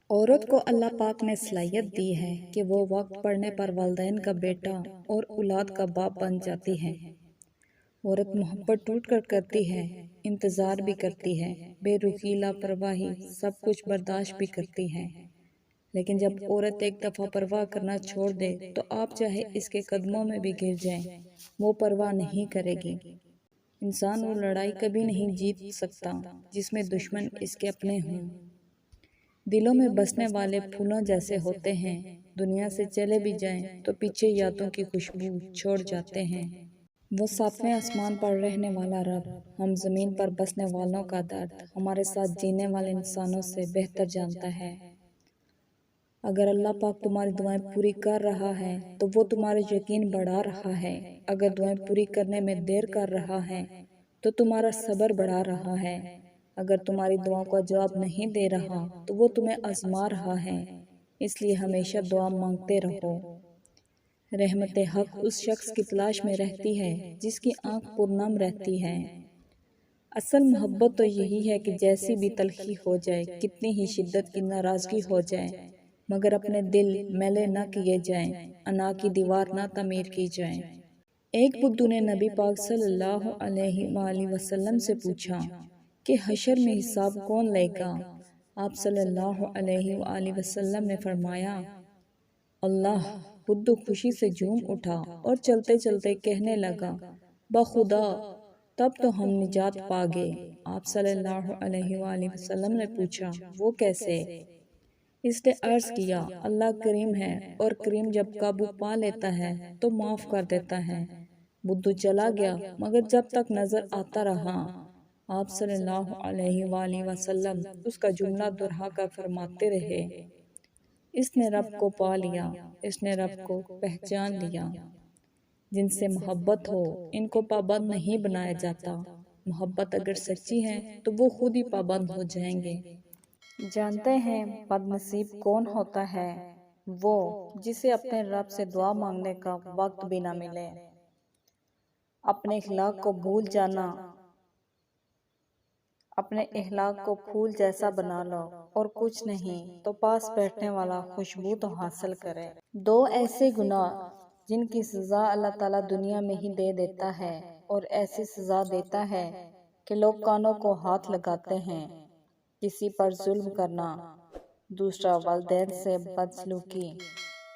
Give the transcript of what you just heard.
عورت کو اللہ پاک نے صلاحیت دی ہے کہ وہ وقت پڑنے پر والدین کا بیٹا اور اولاد کا باپ بن جاتی ہے۔ عورت محبت ٹوٹ کر کرتی ہے، انتظار بھی کرتی ہے، بے رخی، لاپرواہی، سب کچھ برداشت بھی کرتی ہے۔ لیکن جب عورت ایک دفعہ پرواہ کرنا چھوڑ دے تو آپ چاہے اس کے قدموں میں بھی گر جائیں، وہ پرواہ نہیں کرے گی۔ انسان وہ لڑائی کبھی نہیں جیت سکتا جس میں دشمن اس کے اپنے ہوں۔ دلوں میں بسنے والے پھولوں جیسے ہوتے ہیں، دنیا سے چلے بھی جائیں تو پیچھے یادوں کی خوشبو چھوڑ جاتے ہیں۔ وہ ساتویں آسمان پر رہنے والا رب، ہم زمین پر بسنے والوں کا درد ہمارے ساتھ جینے والے انسانوں سے بہتر جانتا ہے۔ اگر اللہ پاک تمہاری دعائیں پوری کر رہا ہے تو وہ تمہارا یقین بڑھا رہا ہے، اگر دعائیں پوری کرنے میں دیر کر رہا ہے تو تمہارا صبر بڑھا رہا ہے، اگر تمہاری دعاؤں کا جواب نہیں دے رہا تو وہ تمہیں آزما رہا ہے، اس لیے ہمیشہ دعا مانگتے رہو۔ رحمت حق اس شخص کی تلاش میں رہتی ہے جس کی آنکھ پرنم رہتی ہے۔ اصل محبت تو یہی ہے کہ جیسی بھی تلخی ہو جائے، کتنی ہی شدت کی ناراضگی ہو جائے، مگر اپنے دل میلے نہ کیے جائیں، انا کی دیوار نہ تعمیر کی جائیں۔ ایک بدھو نے نبی پاک صلی اللہ علیہ وآلہ وسلم سے پوچھا کہ حشر میں حساب کون لے گا؟ آپ صلی اللہ علیہ وآلہ وسلم نے فرمایا، اللہ۔ بدھو خوشی سے جھوم اٹھا اور چلتے چلتے کہنے لگا، بخدا، تب تو ہم نجات پا گئے۔ آپ صلی اللہ علیہ وآلہ وسلم نے پوچھا، وہ کیسے؟ اس نے عرض کیا، اللہ کریم ہے اور کریم جب قابو پا لیتا ہے تو معاف کر دیتا ہے۔ بدھو چلا گیا مگر جب تک نظر آتا رہا، آپ صلی اللہ علیہ وآلہ وسلم اس کا جملہ دہرا کر فرماتے رہے، اس نے رب کو پا لیا، اس نے رب کو پہچان لیا۔ جن سے محبت ہو ان کو پابند نہیں بنایا جاتا، محبت اگر سچی ہے تو وہ خود ہی پابند ہو جائیں گے۔ جانتے ہیں بد نصیب کون ہوتا ہے؟ وہ جسے اپنے رب سے دعا مانگنے کا وقت بھی نہ ملے۔ اپنے اخلاق کو بھول جانا، اپنے اخلاق کو پھول جیسا بنا لو اور کچھ نہیں تو پاس بیٹھنے والا خوشبو تو حاصل کرے۔ دو ایسے گناہ جن کی سزا اللہ تعالیٰ دنیا میں ہی دے دیتا ہے اور ایسی سزا دیتا ہے کہ لوگ کانوں کو ہاتھ لگاتے ہیں۔ کسی پر ظلم کرنا، دوسرا والدین سے بدسلوکی۔